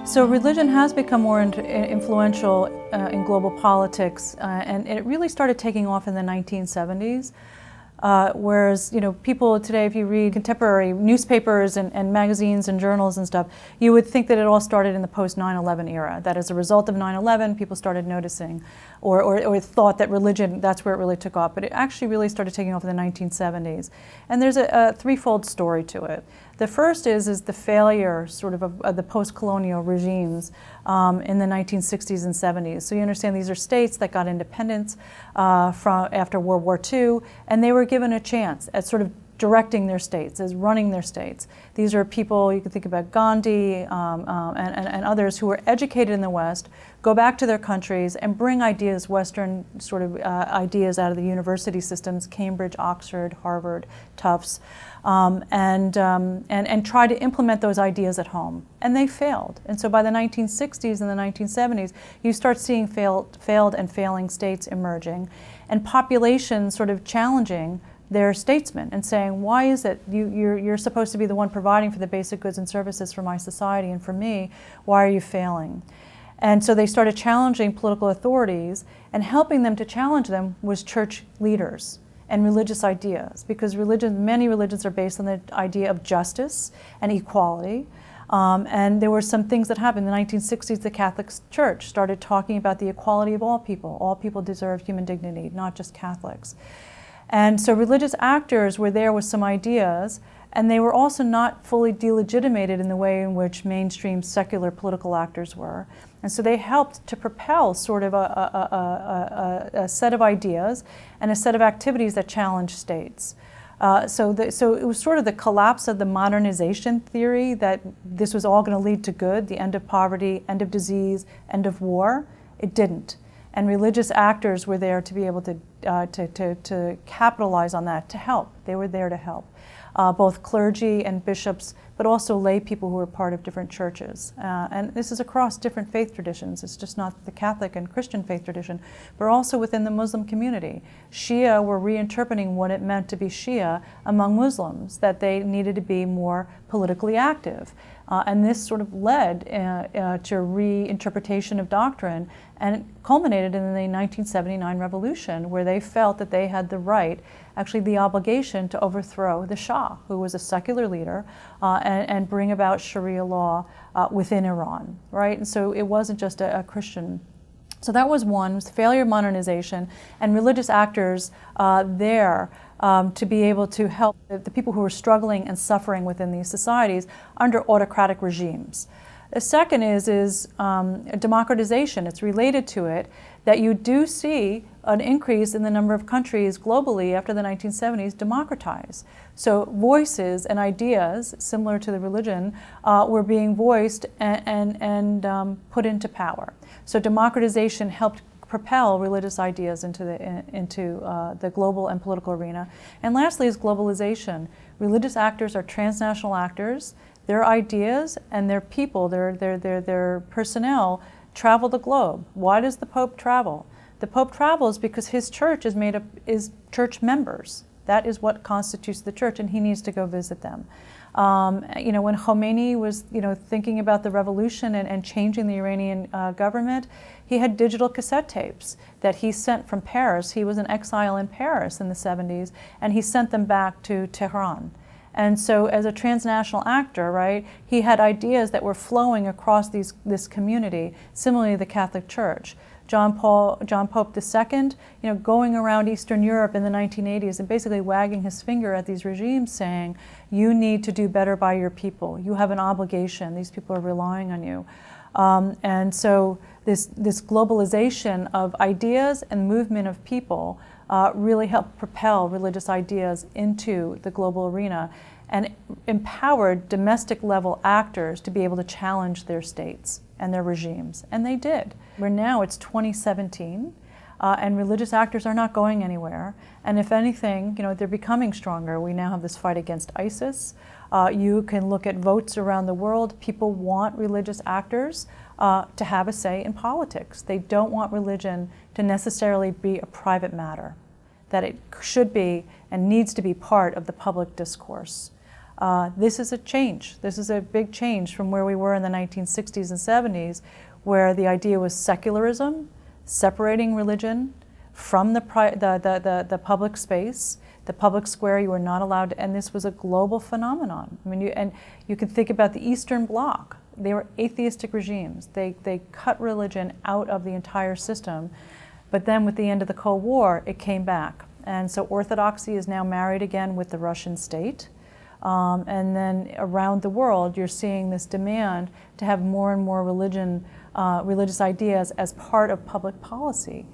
So religion has become more influential in global politics, and it really started taking off in the 1970s. Whereas, people today, if you read contemporary newspapers and magazines and journals and stuff, you would think that it all started in the post-9/11 era, that as a result of 9/11, people started noticing or thought that religion, that's where it really took off. But it actually really started taking off in the 1970s. And there's a threefold story to it. The first is the failure sort of the post-colonial regimes in the 1960s and 70s. So you understand these are states that got independence after World War II, and they were given a chance at sort of directing their states, as running their states. These are people, you can think about Gandhi and others who were educated in the West, go back to their countries and bring ideas, Western sort of ideas out of the university systems, Cambridge, Oxford, Harvard, Tufts, and try to implement those ideas at home. And they failed. And so by the 1960s and the 1970s, you start seeing failed and failing states emerging, and populations sort of challenging their statesmen and saying, why is it you're supposed to be the one providing for the basic goods and services for my society and for me, why are you failing? And so they started challenging political authorities, and helping them to challenge them was church leaders and religious ideas, because many religions are based on the idea of justice and equality. And there were some things that happened. In the 1960s, the Catholic Church started talking about the equality of all people. All people deserve human dignity, not just Catholics. And so religious actors were there with some ideas, and they were also not fully delegitimated in the way in which mainstream secular political actors were. And so they helped to propel sort of a set of ideas and a set of activities that challenged states. So it was sort of the collapse of the modernization theory that this was all going to lead to good, the end of poverty, end of disease, end of war. It didn't. And religious actors were there to be able to capitalize on that, to help. They were there to help. Both clergy and bishops, but also lay people who were part of different churches. And this is across different faith traditions. It's just not the Catholic and Christian faith tradition, but also within the Muslim community. Shia were reinterpreting what it meant to be Shia among Muslims, that they needed to be more politically active. And this sort of led to reinterpretation of doctrine, and it culminated in the 1979 revolution, where they felt that they had the right, actually the obligation, to overthrow the Shah, who was a secular leader, and bring about Sharia law within Iran, right? And so it wasn't just a Christian. So that was one, was the failure of modernization, and religious actors there to be able to help the people who were struggling and suffering within these societies under autocratic regimes. The second is democratization. It's related to it, that you do see an increase in the number of countries globally after the 1970s democratize. So voices and ideas, similar to the religion, were being voiced and put into power. So democratization helped propel religious ideas into the global and political arena. And lastly is globalization. Religious actors are transnational actors. Their ideas and their people, their personnel, travel the globe. Why does the Pope travel? The Pope travels because his church is church members. That is what constitutes the church, and he needs to go visit them. When Khomeini was, thinking about the revolution and changing the Iranian government, he had digital cassette tapes that he sent from Paris. He was in exile in Paris in the 70s, and he sent them back to Tehran. And so as a transnational actor, right, he had ideas that were flowing across this community, similarly the Catholic Church. John Pope II, going around Eastern Europe in the 1980s and basically wagging his finger at these regimes saying, you need to do better by your people. You have an obligation. These people are relying on you. And so this globalization of ideas and movement of people really helped propel religious ideas into the global arena and empowered domestic level actors to be able to challenge their states and their regimes. And they did. Where now it's 2017, and religious actors are not going anywhere. And if anything, they're becoming stronger. We now have this fight against ISIS. You can look at votes around the world. People want religious actors to have a say in politics. They don't want religion to necessarily be a private matter, that it should be and needs to be part of the public discourse. This is a change. This is a big change from where we were in the 1960s and 70s, where the idea was secularism, separating religion from the public space, the public square. You were not allowed to, and this was a global phenomenon. I mean, you can think about the Eastern Bloc. They were atheistic regimes. They cut religion out of the entire system, but then with the end of the Cold War, it came back. And so orthodoxy is now married again with the Russian state. And then around the world, you're seeing this demand to have more and more religious ideas as part of public policy.